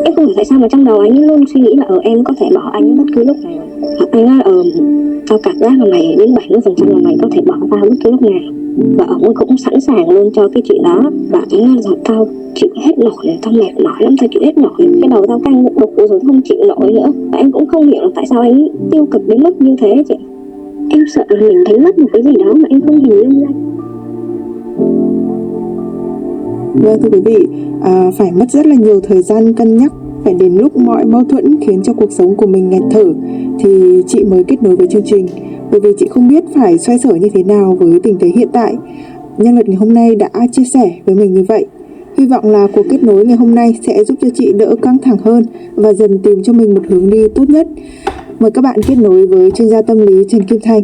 Em không hiểu tại sao mà trong đầu anh luôn suy nghĩ là em có thể bỏ anh bất cứ lúc nào. Anh nói tao cảm giác là mày đến 70% là mày có thể bỏ tao bất cứ lúc nào. Và ông cũng sẵn sàng luôn cho cái chuyện đó. Và anh nói là tao chịu hết nổi rồi, tao mệt mỏi lắm, tao chịu hết nổi, cái đầu tao căng đục rồi, không chịu nổi nữa. Và em cũng không hiểu là tại sao anh tiêu cực đến mức như thế chị. Em sợ là mình đánh mất một cái gì đó mà em không hình dung ra. Vâng, thưa quý vị, phải mất rất là nhiều thời gian cân nhắc, phải đến lúc mọi mâu thuẫn khiến cho cuộc sống của mình nghẹt thở thì chị mới kết nối với chương trình, bởi vì chị không biết phải xoay sở như thế nào với tình thế hiện tại. Nhân vật ngày hôm nay đã chia sẻ với mình như vậy. Hy vọng là cuộc kết nối ngày hôm nay sẽ giúp cho chị đỡ căng thẳng hơn và dần tìm cho mình một hướng đi tốt nhất. Mời các bạn kết nối với chuyên gia tâm lý Trần Kim Thành.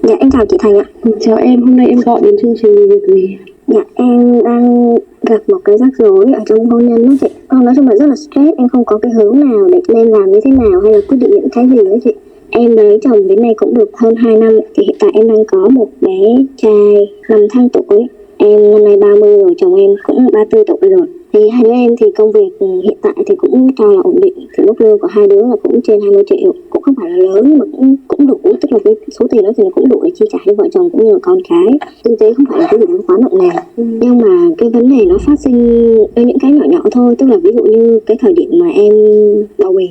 Dạ em chào chị Thành ạ. Chào em, hôm nay em gọi đến chương trình vì việc gì? Dạ em đang gặp một cái rắc rối ở trong hôn nhân đó chị. Nói chung là rất là stress, em không có cái hướng nào để nên làm như thế nào hay là quyết định những cái gì đó chị. Em lấy chồng đến nay cũng được hơn 2 năm, thì hiện tại em đang có một bé trai 5 tháng tuổi. Em năm nay 30 rồi, chồng em cũng 34 tuổi rồi. Thì hai đứa em thì công việc hiện tại thì cũng cho là ổn định. Thì mức lương của hai đứa là cũng trên 20 triệu, cũng không phải là lớn mà cũng đủ, tức là cái số tiền đó thì nó cũng đủ để chi trả cho vợ chồng cũng như là con cái. Kinh tế không phải là cái gì quá nặng nề. Nhưng mà cái vấn đề nó phát sinh ở những cái nhỏ nhỏ thôi, tức là ví dụ như cái thời điểm mà em bầu bì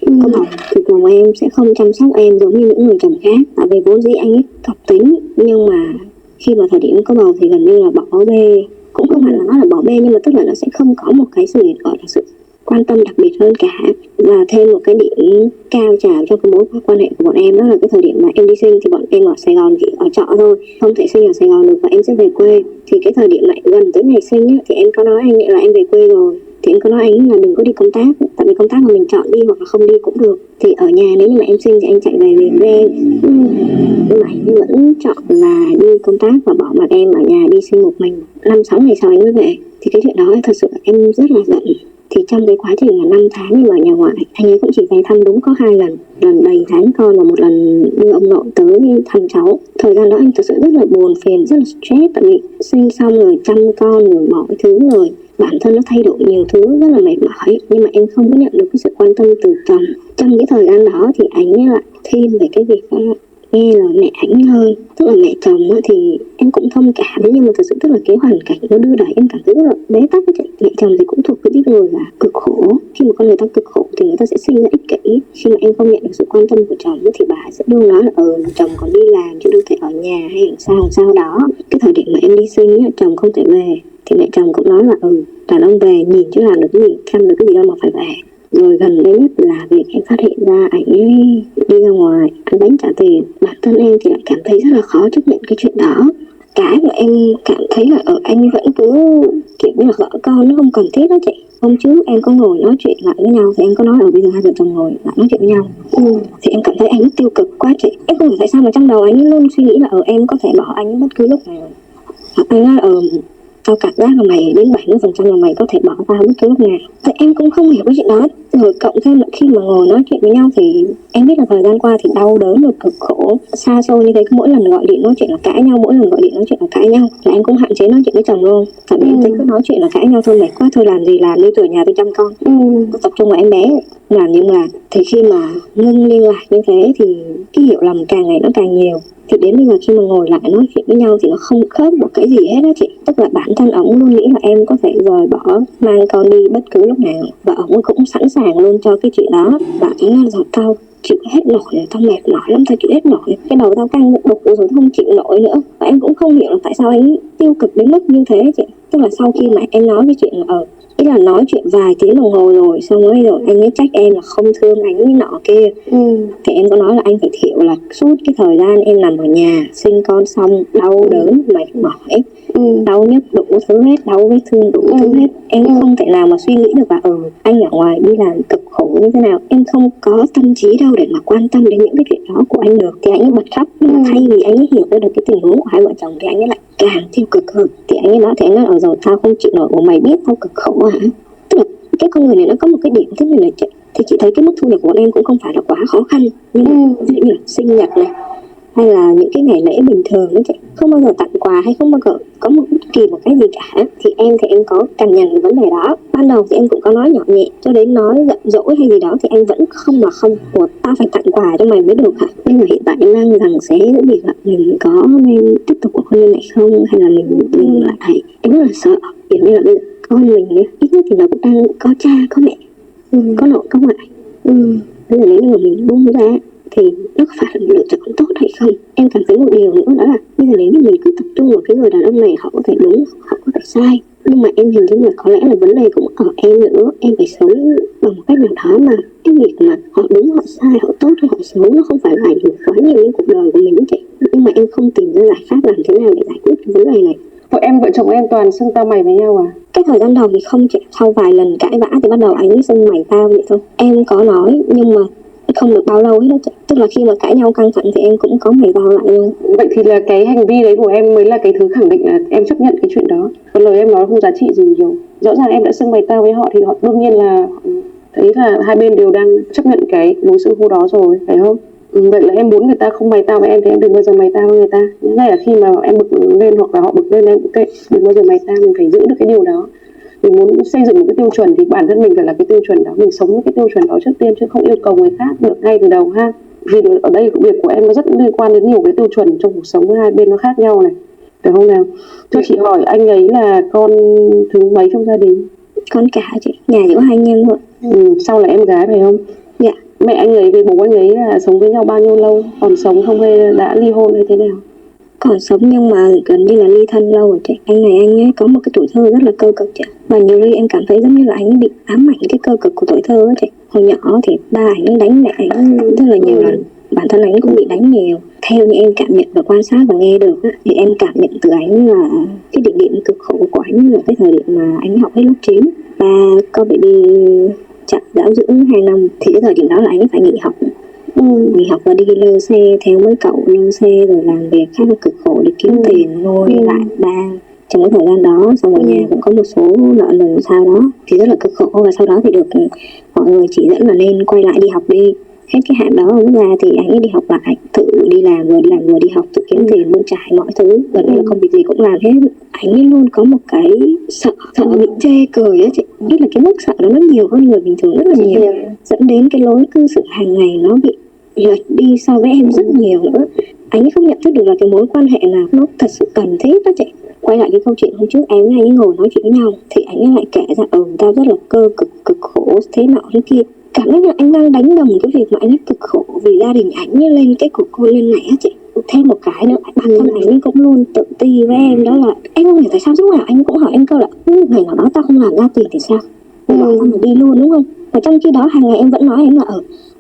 có bầu thì chồng em sẽ không chăm sóc em giống như những người chồng khác, tại vì vốn dĩ anh ấy cọc tính. Nhưng mà khi mà thời điểm có bầu thì gần như là bỏ bê, cũng không phải là nó là bỏ bê, nhưng mà tức là nó sẽ không có một cái gì gọi là sự quan tâm đặc biệt hơn cả. Và thêm một cái điểm cao trào trong cái mối quan hệ của bọn em, đó là cái thời điểm mà em đi sinh thì bọn em ở Sài Gòn chỉ ở trọ thôi, không thể sinh ở Sài Gòn được và em sẽ về quê. Thì cái thời điểm này gần tới ngày sinh á, thì em có nói anh là em về quê rồi, thì em có nói anh là đừng có đi công tác, tại vì công tác mà mình chọn đi hoặc là không đi cũng được. Thì ở nhà nếu như mà em sinh thì anh chạy về với em. Nhưng mà anh vẫn chọn là đi công tác và bỏ mặc em ở nhà đi sinh một mình. 5-6 ngày sau anh mới về. Thì cái chuyện đó thật sự em rất là giận. Thì trong cái quá trình là 5 tháng nhưng mà nhà ngoại, anh ấy cũng chỉ về thăm đúng có 2 lần, lần đầy tháng con và một lần đưa ông nội tới thăm cháu. Thời gian đó anh thực sự rất là buồn phiền, rất là stress, tại vì sinh xong rồi chăm con rồi mọi thứ rồi bản thân nó thay đổi nhiều thứ, rất là mệt mỏi. Nhưng mà em không có nhận được cái sự quan tâm từ chồng. Trong cái thời gian đó thì anh ấy lại thêm về cái việc đó là nghe lời mẹ ảnh hơn, tức là mẹ chồng thì em cũng thông cảm, nhưng mà thực sự tức là cái hoàn cảnh nó đưa đẩy em cảm thấy rất là bế tắc ấy. Mẹ chồng thì cũng thuộc cái tiếp người là cực khổ, khi mà con người ta cực khổ thì người ta sẽ sinh ra ích kỷ. Khi mà em không nhận được sự quan tâm của chồng thì bà sẽ luôn nói là chồng còn đi làm chứ đâu thể ở nhà hay làm sao đó. Cái thời điểm mà em đi sinh chồng không thể về thì mẹ chồng cũng nói là đàn ông về nhìn chứ làm được cái gì, chăm được cái gì đâu mà phải về. Rồi gần đây nhất là việc em phát hiện ra anh ấy đi ra ngoài ăn bánh trả tiền. Bản thân em thì lại cảm thấy rất là khó chấp nhận cái chuyện đó. Cái mà em cảm thấy là anh vẫn cứ kiểu như là vợ con nó không cần thiết đó chị. Hôm trước em có ngồi nói chuyện lại với nhau thì em có nói bây giờ hai vợ chồng ngồi lại nói chuyện với nhau. Thì em cảm thấy anh tiêu cực quá chị. Em không hiểu tại sao mà trong đầu anh luôn suy nghĩ là em có thể bỏ anh bất cứ lúc nào. Anh nói tao cảm giác là mày đến 70% là mày có thể bỏ tao bất cứ lúc nào. Thì em cũng không hiểu cái chuyện đó. Rồi cộng thêm là khi mà ngồi nói chuyện với nhau thì em biết là thời gian qua thì đau đớn và cực khổ xa xôi như thế. Mỗi lần gọi điện nói chuyện là cãi nhau, mỗi lần gọi điện nói chuyện là cãi nhau. Là em cũng hạn chế nói chuyện với chồng luôn. Tại vì em thấy cứ nói chuyện là cãi nhau thôi, mệt quá, thôi làm gì làm đi, từ nhà tôi chăm con, tôi tập trung vào em bé làm. Nhưng mà thì khi mà ngưng liên lạc như thế thì cái hiểu lầm càng ngày nó càng nhiều. Thì đến bây giờ khi mà ngồi lại nói chuyện với nhau thì nó không khớp một cái gì hết đó chị. Tức là bản thân ổng luôn nghĩ là em có thể rời bỏ, mang con đi bất cứ lúc nào. Và ổng cũng sẵn sàng luôn cho cái chuyện đó. Và anh nói là tao chịu hết nổi rồi, tao mệt mỏi lắm, tao chịu hết nổi, cái đầu tao căng đục rồi, không chịu nổi nữa. Và em cũng không hiểu là tại sao anh tiêu cực đến mức như thế chị. Tức là sau khi mà em nói cái chuyện là ý là nói chuyện vài tiếng đồng hồ rồi xong rồi anh ấy trách em là không thương anh ấy nọ kia. Thì em có nói là anh phải hiểu là suốt cái thời gian em nằm ở nhà sinh con xong đau đớn mệt mỏi, đau nhức đủ thứ hết, đau vết thương đủ thứ hết. Em không thể nào mà suy nghĩ được là anh ở ngoài đi làm cực khổ như thế nào. Em không có tâm trí đâu để mà quan tâm đến những cái chuyện đó của anh được. Thì anh ấy bật khóc. Thay vì anh ấy hiểu ra được cái tình huống của hai vợ chồng thì anh ấy lại càng tiêu cực hơn. Thì anh ấy nói thì anh nói rồi tao không chịu nổi, mày biết tao cực khổ hả? Tức là cái con người này nó có một cái điểm thế này là chị. Thì chị thấy cái mức thu nhập của bọn em cũng không phải là quá khó khăn. Nhưng ví dụ như là sinh nhật này hay là những cái ngày lễ bình thường đó chị, không bao giờ tặng quà hay không bao giờ có một bất kỳ một cái gì cả. Thì em có cảm nhận về vấn đề đó. Ban đầu thì em cũng có nói nhỏ nhẹ, cho đến nói giận dỗi hay gì đó thì em vẫn không mà không. Ủa, tao phải tặng quà cho mày mới được hả? Nhưng mà hiện tại em đang rằng xé giữa việc là mình có nên tiếp tục cuộc hôn nhân này không, hay là mình lại. Em rất là sợ, kiểu như là bây giờ con mình ấy, ít nhất thì nó cũng đang có cha có mẹ, có nội có ngoại. Bây giờ nếu như mà mình buông ra thì nó có phải là lựa chọn tốt hay không? Em cảm thấy một điều nữa đó là bây giờ nếu như mình cứ tập trung vào cái người đàn ông này, họ có thể đúng, họ có thể sai, nhưng mà em hình dung là có lẽ là vấn đề cũng ở em nữa. Em phải sống bằng một cách nào đó mà cái việc mà họ đúng, họ sai, họ tốt hay họ xấu nó không phải là ảnh hưởng quá nhiều đến cuộc đời của mình chị. Nhưng mà em không tìm ra giải pháp làm thế nào để giải quyết cái vấn đề này. Vợ chồng em toàn xưng tao mày với nhau à? Cái thời gian đầu thì không chị, sau vài lần cãi vã thì bắt đầu anh ấy xưng mày tao vậy thôi. Em có nói nhưng mà không được bao lâu hết đó chị. Tức là khi mà cãi nhau căng thẳng thì em cũng có mày tao lại luôn. Vậy thì là cái hành vi đấy của em mới là cái thứ khẳng định là em chấp nhận cái chuyện đó. Còn lời em nói không giá trị gì nhiều. Rõ ràng em đã xưng mày tao với họ thì họ đương nhiên là thấy là hai bên đều đang chấp nhận cái đối xử hô đó rồi, phải không? Vậy là em muốn người ta không mày tao với em thì em đừng bao giờ mày tao với người ta. Ngay là khi mà em bực lên hoặc là họ bực lên em cũng kệ, đừng bao giờ mày tao, mình phải giữ được cái điều đó. Mình muốn xây dựng một cái tiêu chuẩn thì bản thân mình phải là cái tiêu chuẩn đó, mình sống với cái tiêu chuẩn đó trước tiên chứ không yêu cầu người khác được ngay từ đầu ha. Vì ở đây việc của em nó rất liên quan đến nhiều cái tiêu chuẩn trong cuộc sống, hai bên nó khác nhau này, phải không nào? Cho chị hỏi anh ấy là con thứ mấy trong gia đình? Con cả chị, nhà chỉ có hai anh em thôi. Sau là em gái phải không? Dạ. Mẹ anh ấy với bố anh ấy là sống với nhau bao nhiêu lâu? Còn sống không hay đã ly hôn hay thế nào? Còn sống nhưng mà gần như là ly thân lâu rồi chị. Anh ấy có một cái tuổi thơ rất là cơ cực chị. Và nhiều khi em cảm thấy giống như là anh bị ám ảnh cái cơ cực của tuổi thơ ấy chị. Hồi nhỏ thì ba anh đánh mẹ anh rất là nhiều lần. Bản thân anh cũng bị đánh nhiều. Theo như em cảm nhận và quan sát và nghe được thì em cảm nhận từ anh là cái địa điểm cực khổ của anh là cái thời điểm mà anh học hết lớp 9. Và con bị đi chặn giáo dưỡng 2 năm. Thì cái thời điểm đó là anh phải nghỉ học. Nghỉ học và đi lơ xe theo mấy cậu lơ xe rồi làm việc khá là cực khổ để kiếm tiền nuôi lại ba. Trong cái thời gian đó xong ở nhà cũng có một số nợ nần sau đó thì rất là cực khổ, và sau đó thì được mọi người chỉ dẫn là nên quay lại đi học đi. Hết cái hạn đó ông ra thì anh ấy đi học lại, tự đi làm vừa đi học, tự kiếm tiền bươn trải mọi thứ, gần như là công việc gì cũng làm hết. Anh ấy luôn có một cái sợ bị chê cười á chị. Biết là cái mức sợ đó nó nhiều hơn người bình thường rất là nhiều, dẫn đến cái lối cư xử hàng ngày nó bị lệch đi so với em rất nhiều nữa. Anh ấy không nhận thức được là cái mối quan hệ nào nó thật sự cần thiết đó chị. Quay lại cái câu chuyện hôm trước em với anh ấy ngồi nói chuyện với nhau thì anh ấy lại kể ra tao rất là cực khổ thế nọ thế kia. Cảm giác như anh đang đánh đồng cái việc mà anh ấy cực khổ vì gia đình anh ấy lên cái cuộc hôn nhân này á chị. Thêm một cái nữa, bản thân anh ấy cũng luôn tự ti với em, đó là em không hiểu tại sao lúc nào anh cũng hỏi em câu là ngày nào đó tao không làm ra tiền thì sao, tao mà đi luôn đúng không? Và trong khi đó hàng ngày em vẫn nói em là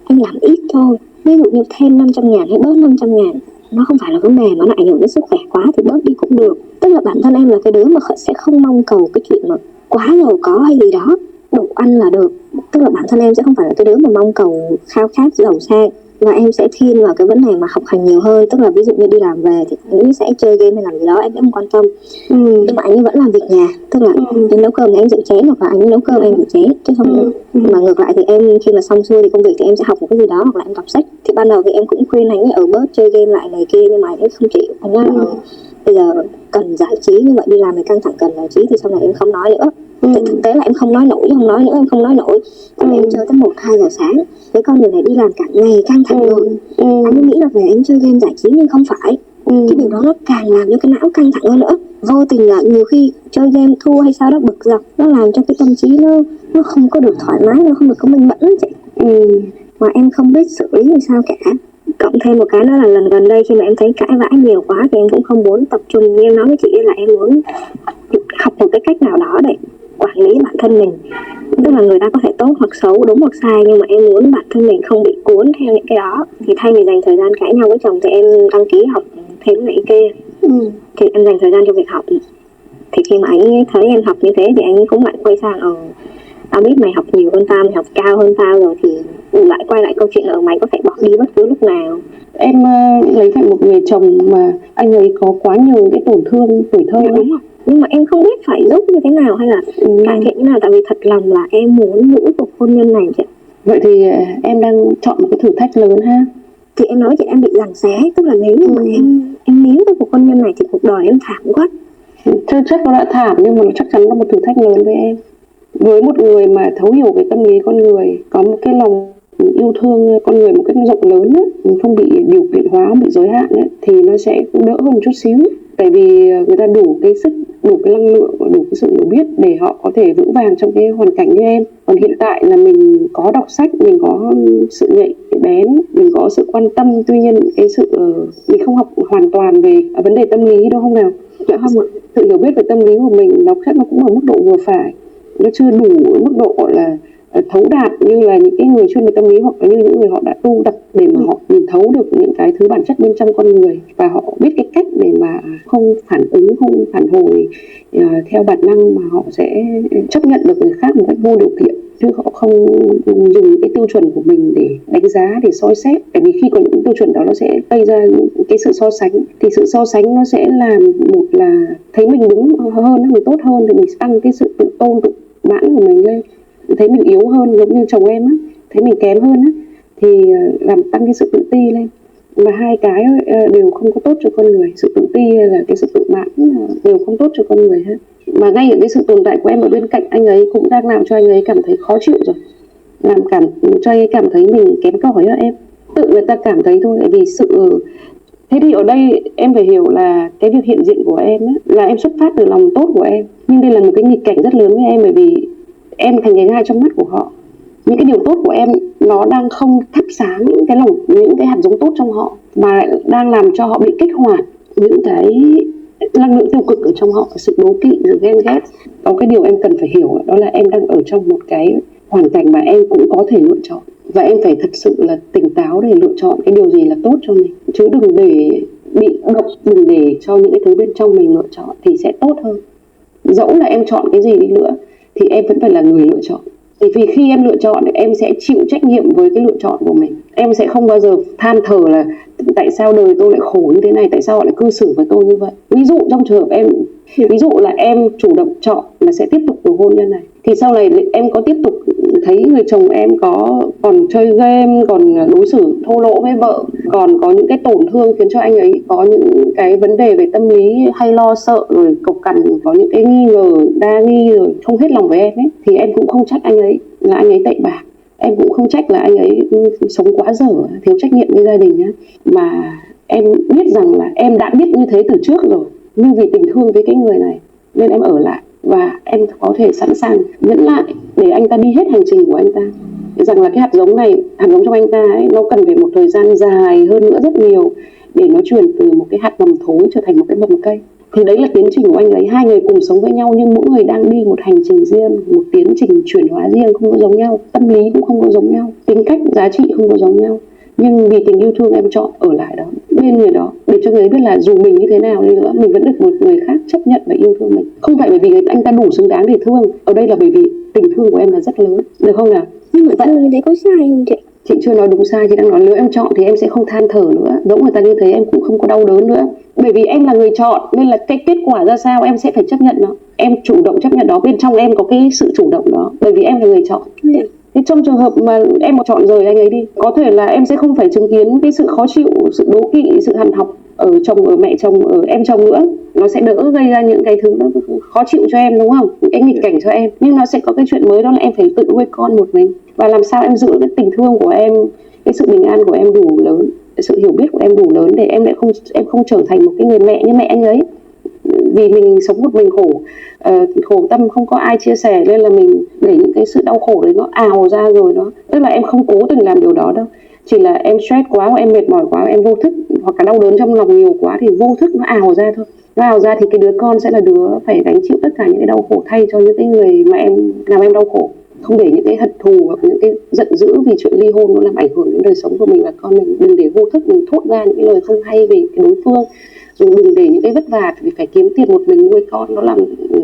anh làm ít thôi, ví dụ như thêm 500.000 hay bớt 500.000 nó không phải là vấn đề, mà nó ảnh hưởng đến sức khỏe quá thì bớt đi cũng được. Tức là bản thân em là cái đứa mà sẽ không mong cầu cái chuyện mà quá giàu có hay gì đó, đủ ăn là được. Tức là bản thân em sẽ không phải là cái đứa mà mong cầu khao khát giàu sang, và em sẽ thiên vào cái vấn đề mà học hành nhiều hơn. Tức là ví dụ như đi làm về thì anh ấy sẽ chơi game hay làm gì đó em cũng không quan tâm, nhưng mà anh ấy vẫn làm việc nhà. Tức là em nấu cơm thì anh rửa chén, hoặc là anh ấy nấu cơm em rửa chén, chứ không mà ngược lại thì em khi mà xong xuôi thì công việc thì em sẽ học một cái gì đó hoặc là em đọc sách. Thì ban đầu thì em cũng khuyên anh ấy ở bớt chơi game lại này kia, nhưng mà anh ấy không chịu. Anh nói bây giờ cần giải trí, như vậy đi làm thì căng thẳng cần giải trí thì sau này em không nói nữa. Thực tế là em không nói nổi, em không nói nổi. Em chơi tới 1-2 giờ sáng. Cái con người này đi làm cả ngày căng thẳng rồi. Anh nghĩ là về anh chơi game giải trí, nhưng không phải. Cái điều đó nó càng làm cho cái não căng thẳng hơn nữa. Vô tình là nhiều khi chơi game thua hay sao đó bực dọc, nó làm cho cái tâm trí nó không có được thoải mái, nó không được có minh mẫn chị. Mà em không biết xử lý làm sao cả. Cộng thêm một cái nữa là lần gần đây khi mà em thấy cãi vã nhiều quá thì em cũng không muốn tập trung. Như em nói với chị là em muốn học một cái cách nào đó để quản lý bản thân mình. Tức là người ta có thể tốt hoặc xấu, đúng hoặc sai, nhưng mà em muốn bản thân mình không bị cuốn theo những cái đó. Thì thay vì dành thời gian cãi nhau với chồng thì em đăng ký học thêm này kia. Thì em dành thời gian cho việc học. Thì khi mà anh thấy em học như thế thì anh cũng lại quay sang tao biết mày học nhiều hơn tao, mày học cao hơn tao rồi, thì lại quay lại câu chuyện là mày có thể bỏ đi bất cứ lúc nào. Em lấy phải một người chồng mà anh ấy có quá nhiều cái tổn thương tuổi thơ. Đúng rồi. Nhưng mà em không biết phải giúp như thế nào hay là cải thiện như nào, tại vì thật lòng là em muốn giữ cuộc hôn nhân này chị. Vậy thì em đang chọn một cái thử thách lớn ha. Thì em nói chị em bị giằng xé, tức là nếu như mà em níu cái cuộc hôn nhân này thì cuộc đời em thảm quá. chưa chắc nó đã thảm nhưng mà nó chắc chắn là một thử thách lớn với em. Với một người mà thấu hiểu về tâm lý con người, có một cái lòng yêu thương con người một cách rộng lớn ấy, không bị điều kiện hóa, không bị giới hạn ấy, thì nó sẽ đỡ hơn chút xíu. Tại vì người ta đủ cái sức, đủ cái năng lượng, đủ cái sự hiểu biết để họ có thể vững vàng trong cái hoàn cảnh như em. Còn hiện tại là mình có đọc sách, mình có sự nhạy bén, mình có sự quan tâm, tuy nhiên cái sự mình không học hoàn toàn về vấn đề tâm lý đâu không nào. Dạ không ạ. Sự hiểu biết về tâm lý của mình nó chắc nó cũng ở mức độ vừa phải, nó chưa đủ mức độ gọi là thấu đạt như là những cái người chuyên về tâm lý hoặc là như những người họ đã tu tập để mà họ nhìn thấu được những cái thứ bản chất bên trong con người, và họ biết cái cách để mà không phản ứng, không phản hồi theo bản năng, mà họ sẽ chấp nhận được người khác một cách vô điều kiện, chứ họ không dùng cái tiêu chuẩn của mình để đánh giá, để soi xét. Bởi vì khi có những tiêu chuẩn đó nó sẽ gây ra cái sự so sánh, thì sự so sánh nó sẽ làm một là thấy mình đúng hơn, mình tốt hơn, thì mình sẽ tăng cái sự tự tôn, tự mãn của mình lên. Thấy mình yếu hơn, giống như chồng em á, thấy mình kém hơn á, thì làm tăng cái sự tự ti lên. Và hai cái đều không có tốt cho con người. Sự tự ti là cái sự tự mãn đều không tốt cho con người hết. Mà ngay ở cái sự tồn tại của em ở bên cạnh anh ấy cũng đang làm cho anh ấy cảm thấy khó chịu rồi, làm cho anh ấy cảm thấy mình kém cỏi đó em. Tự người ta cảm thấy thôi. Tại vì thế thì ở đây em phải hiểu là cái việc hiện diện của em á, là em xuất phát từ lòng tốt của em, nhưng đây là một cái nghịch cảnh rất lớn với em, bởi vì em thành cái gai trong mắt của họ. Những cái điều tốt của em nó đang không thắp sáng những cái hạt giống tốt trong họ, mà lại đang làm cho họ bị kích hoạt những cái năng lượng tiêu cực ở trong họ, sự đố kỵ, sự ghen ghét. Có cái điều em cần phải hiểu đó là em đang ở trong một cái hoàn cảnh mà em cũng có thể lựa chọn, và em phải thật sự là tỉnh táo để lựa chọn cái điều gì là tốt cho mình, chứ đừng để bị động, đừng để cho những cái thứ bên trong mình lựa chọn thì sẽ tốt hơn. Dẫu là em chọn cái gì đi nữa thì em vẫn phải là người lựa chọn. Vì khi em lựa chọn em sẽ chịu trách nhiệm với cái lựa chọn của mình. Em sẽ không bao giờ than thở là tại sao đời tôi lại khổ như thế này, tại sao họ lại cư xử với tôi như vậy. Ví dụ trong trường hợp ví dụ là em chủ động chọn là sẽ tiếp tục cuộc hôn nhân này, thì sau này em có tiếp tục thấy người chồng em còn chơi game, còn đối xử thô lỗ với vợ, còn có những cái tổn thương khiến cho anh ấy có những cái vấn đề về tâm lý hay lo sợ, rồi cộc cằn, có những cái nghi ngờ, đa nghi, rồi không hết lòng với em ấy, thì em cũng không trách anh ấy là anh ấy tệ bạc. Em cũng không trách là anh ấy sống quá dở, thiếu trách nhiệm với gia đình nhá. Mà em biết rằng là em đã biết như thế từ trước rồi, nhưng vì tình thương với cái người này nên em ở lại, và em có thể sẵn sàng nhẫn lại để anh ta đi hết hành trình của anh ta. Rằng là cái hạt giống trong anh ta ấy, nó cần phải một thời gian dài hơn nữa rất nhiều để nó chuyển từ một cái hạt mầm thối trở thành một cái mầm cây. Thì đấy là tiến trình của anh ấy. Hai người cùng sống với nhau nhưng mỗi người đang đi một hành trình riêng, một tiến trình chuyển hóa riêng, không có giống nhau. Tâm lý cũng không có giống nhau, tính cách, giá trị không có giống nhau. Nhưng vì tình yêu thương em chọn ở lại đó, bên người đó, để cho người ấy biết là dù mình như thế nào đi nữa, mình vẫn được một người khác chấp nhận và yêu thương mình. Không phải bởi vì anh ta đủ xứng đáng để thương, ở đây là bởi vì tình thương của em là rất lớn, được không nào? Nhưng mà như thế có sai không chị? Chị chưa nói đúng sai, chị đang nói nếu em chọn thì em sẽ không than thở nữa, giống người ta như thế em cũng không có đau đớn nữa. Bởi vì em là người chọn nên là cái kết quả ra sao em sẽ phải chấp nhận nó. Em chủ động chấp nhận đó, bên trong em có cái sự chủ động đó, bởi vì em là người chọn. Thế trong trường hợp mà em mà chọn rời anh ấy đi, có thể là em sẽ không phải chứng kiến cái sự khó chịu, sự đố kỵ, sự hằn học ở chồng, ở mẹ chồng, ở em chồng nữa. Nó sẽ đỡ gây ra những cái thứ nó khó chịu cho em, đúng không? Những cái nghịch cảnh cho em. Nhưng nó sẽ có cái chuyện mới, đó là em phải tự nuôi con một mình. Và làm sao em giữ cái tình thương của em, cái sự bình an của em đủ lớn, cái sự hiểu biết của em đủ lớn để em không trở thành một cái người mẹ như mẹ anh ấy. Vì mình sống một mình khổ tâm, không có ai chia sẻ, nên là mình để những cái sự đau khổ đấy nó ào ra rồi đó. Tức là em không cố tình làm điều đó đâu, chỉ là em stress quá, hoặc em mệt mỏi quá, em vô thức, hoặc là đau đớn trong lòng nhiều quá thì vô thức nó ào ra thôi. Nó ào ra thì cái đứa con sẽ là đứa phải gánh chịu tất cả những cái đau khổ thay cho những cái người mà em làm em đau khổ. Không để những cái hận thù hoặc những cái giận dữ vì chuyện ly hôn nó làm ảnh hưởng đến đời sống của mình và con mình. Đừng để vô thức mình thốt ra những cái lời không hay về cái đối phương. Rồi đừng để những cái vất vả vì phải kiếm tiền một mình nuôi con nó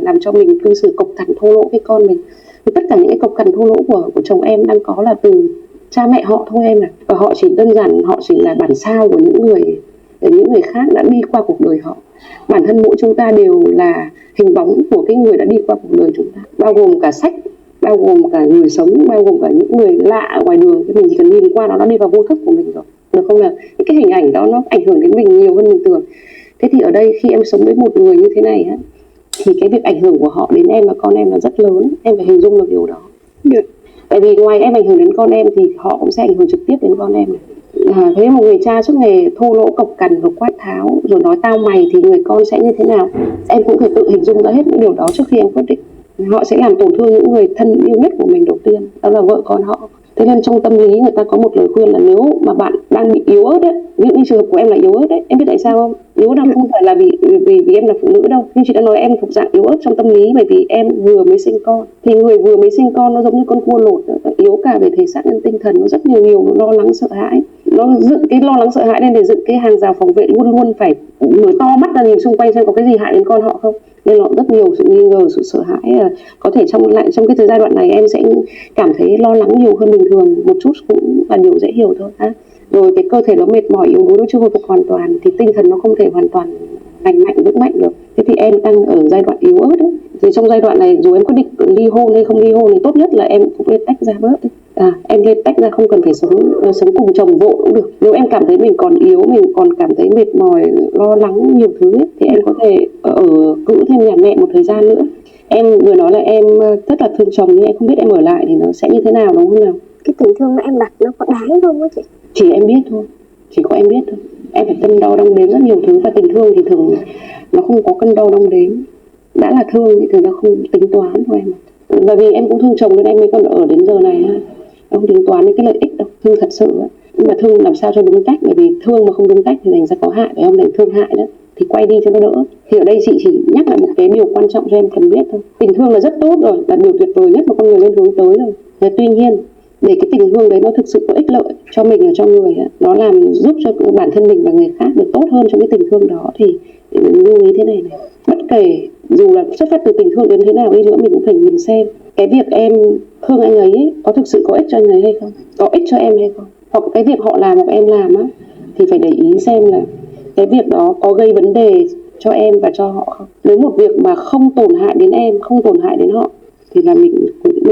làm cho mình cư xử cộc cằn thô lỗ với con mình. Thì tất cả những cái cộc cằn thô lỗ của chồng em đang có là từ cha mẹ họ thôi em ạ. Và họ chỉ đơn giản, họ chỉ là bản sao của những người khác đã đi qua cuộc đời họ. Bản thân mỗi chúng ta đều là hình bóng của cái người đã đi qua cuộc đời chúng ta, bao gồm cả sách, bao gồm cả người sống, bao gồm cả những người lạ ở ngoài đường. Thì mình chỉ cần nhìn qua nó đi vào vô thức của mình rồi, được không nào? Cái hình ảnh đó nó ảnh hưởng đến mình nhiều hơn mình tưởng. Thế thì ở đây khi em sống với một người như thế này á, thì cái việc ảnh hưởng của họ đến em và con em là rất lớn. Em phải hình dung được điều đó. Dạ. Tại vì ngoài em ảnh hưởng đến con em thì họ cũng sẽ ảnh hưởng trực tiếp đến con em này. Thế một người cha suốt ngày thô lỗ cộc cằn rồi quát tháo rồi nói tao mày thì người con sẽ như thế nào? Em cũng phải tự hình dung ra hết những điều đó trước khi em quyết định. Họ sẽ làm tổn thương những người thân yêu nhất của mình đầu tiên, đó là vợ con họ. Thế nên trong tâm lý người ta có một lời khuyên là nếu mà bạn đang bị yếu ớt đấy, ví dụ như trường hợp của em là yếu ớt đấy, em biết tại sao không? Yếu ớt không phải là vì em là phụ nữ đâu, nhưng chị đã nói em thuộc dạng yếu ớt trong tâm lý bởi vì em vừa mới sinh con. Thì người vừa mới sinh con nó giống như con cua lột, yếu cả về thể xác lẫn tinh thần, nó rất nhiều lo lắng sợ hãi. Nó dựng cái lo lắng sợ hãi lên để dựng cái hàng rào phòng vệ, luôn luôn phải mở to mắt ra nhìn xung quanh xem có cái gì hại đến con họ không. Nên là rất nhiều sự nghi ngờ, sự sợ hãi. Có thể trong cái giai đoạn này em sẽ cảm thấy lo lắng nhiều hơn bình thường một chút, cũng là điều dễ hiểu thôi ha. Rồi cái cơ thể nó mệt mỏi yếu đuối, nó chưa hồi phục hoàn toàn thì tinh thần nó không thể hoàn toàn lành mạnh vững mạnh được. Thế thì em đang ở giai đoạn yếu ớt đấy. Thì trong giai đoạn này dù em quyết định ly hôn hay không ly hôn thì tốt nhất là em cũng nên tách ra bớt đấy. Em nên tách ra, không cần phải sống cùng chồng vội cũng được. Nếu em cảm thấy mình còn yếu, mình còn cảm thấy mệt mỏi, lo lắng nhiều thứ ấy, thì em có thể ở cữ thêm nhà mẹ một thời gian nữa. Em vừa nói là em rất là thương chồng, nhưng em không biết em ở lại thì nó sẽ như thế nào, đúng không nào? Cái tình thương mà em đặt nó có đáng không á chị? Chỉ em biết thôi, chỉ có em biết thôi. Em phải cân đo đong đếm rất nhiều thứ, và tình thương thì thường nó không có cân đo đong đếm. Đã là thương thì thường nó không tính toán thôi em. Bởi vì em cũng thương chồng nên em mới còn ở đến giờ này ha. Em không tính toán đến cái lợi ích đâu, thương thật sự á. Nhưng mà thương làm sao cho đúng cách, bởi vì thương mà không đúng cách thì thành ra có hại, phải không? Thành thương hại đó thì quay đi cho nó đỡ. Thì ở đây chị chỉ nhắc lại một cái điều quan trọng cho em cần biết thôi. Tình thương là rất tốt rồi, là điều tuyệt vời nhất mà con người nên hướng tới rồi. Tuy nhiên để cái tình thương đấy nó thực sự có ích lợi cho mình và cho người, nó làm giúp cho bản thân mình và người khác được tốt hơn trong cái tình thương đó, thì mình lưu ý thế này này. Bất kể dù là xuất phát từ tình thương đến thế nào đi nữa, mình cũng phải nhìn xem cái việc em thương anh ấy có thực sự có ích cho anh ấy hay không, có ích cho em hay không. Hoặc cái việc họ làm hoặc em làm á, thì phải để ý xem là cái việc đó có gây vấn đề cho em và cho họ không. Nếu một việc mà không tổn hại đến em, không tổn hại đến họ thì là mình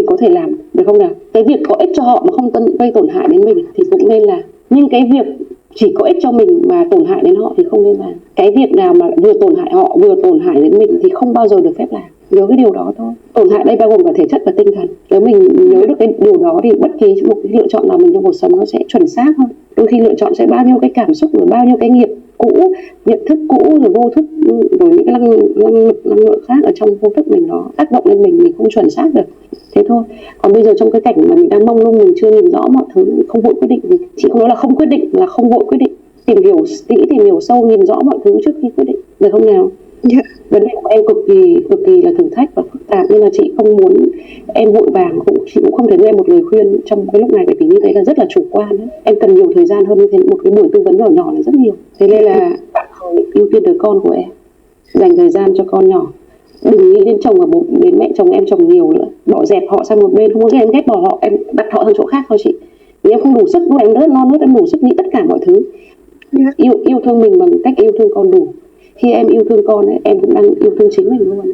có thể làm, được không nào? Cái việc có ích cho họ mà không gây tổn hại đến mình thì cũng nên làm. Nhưng cái việc chỉ có ích cho mình mà tổn hại đến họ thì không nên làm. Cái việc nào mà vừa tổn hại họ vừa tổn hại đến mình thì không bao giờ được phép làm. Nhớ cái điều đó thôi. Tổn hại đây bao gồm cả thể chất và tinh thần. Nếu mình nhớ được cái điều đó thì bất kỳ một cái lựa chọn nào mình trong cuộc sống nó sẽ chuẩn xác hơn. Đôi khi lựa chọn sẽ bao nhiêu cái cảm xúc, rồi bao nhiêu cái nghiệp cũ, nhận thức cũ, rồi vô thức, rồi những cái năng lượng khác ở trong vô thức mình nó tác động lên mình không chuẩn xác được. Thế thôi. Còn bây giờ trong cái cảnh mà mình đang mông lung, mình chưa nhìn rõ mọi thứ, không vội quyết định gì. Chị không nói là không quyết định, là không vội quyết định. Tìm hiểu kỹ, tìm hiểu sâu, nhìn rõ mọi thứ trước khi quyết định, được không nào? Dạ. Vấn đề của em cực kỳ là thử thách và phức tạp, nên là chị không muốn em vội vàng, chị cũng không thể đưa em một lời khuyên trong cái lúc này, bởi vì như thế là rất là chủ quan đấy. Em cần nhiều thời gian hơn như thế, một cái buổi tư vấn nhỏ nhỏ là rất nhiều. Thế nên là bạn ưu tiên đứa con của em, dành thời gian cho con nhỏ, đừng nghĩ đến chồng và đến mẹ chồng em chồng nhiều nữa, bỏ dẹp họ sang một bên. Không có gì em ghét bỏ họ, em đặt họ sang chỗ khác thôi chị. Vì em không đủ sức, lúc em rất non nớt, em đủ sức nghĩ tất cả mọi thứ. Yêu thương mình bằng cách yêu thương con đủ. Khi em yêu thương con ấy, em cũng đang yêu thương chính mình luôn,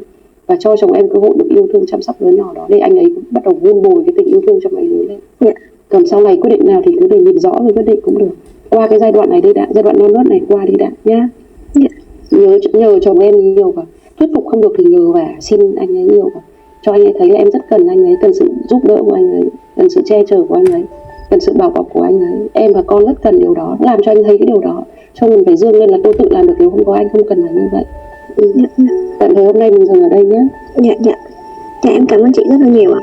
và cho chồng em cơ hội được yêu thương chăm sóc đứa nhỏ đó, để anh ấy cũng bắt đầu vun bồi cái tình yêu thương trong anh ấy lên. Còn sau này quyết định nào thì cứ để nhìn rõ rồi quyết định cũng được. Qua cái giai đoạn này đi đã, giai đoạn non nớt này qua đi đã nhá. Nhờ chồng em nhiều vào, thuyết phục không được thì nhờ và xin anh ấy nhiều vào, cho anh ấy thấy là em rất cần anh ấy, cần sự giúp đỡ của anh ấy, cần sự che chở của anh ấy, cần sự bảo bọc của anh ấy. Em và con rất cần điều đó, làm cho anh thấy cái điều đó, cho mình phải dương lên là tôi tự làm được, nếu không có anh không cần là như vậy. Tận thời hôm nay mình dừng ở đây nhé. Dạ. Em cảm ơn chị rất là nhiều ạ.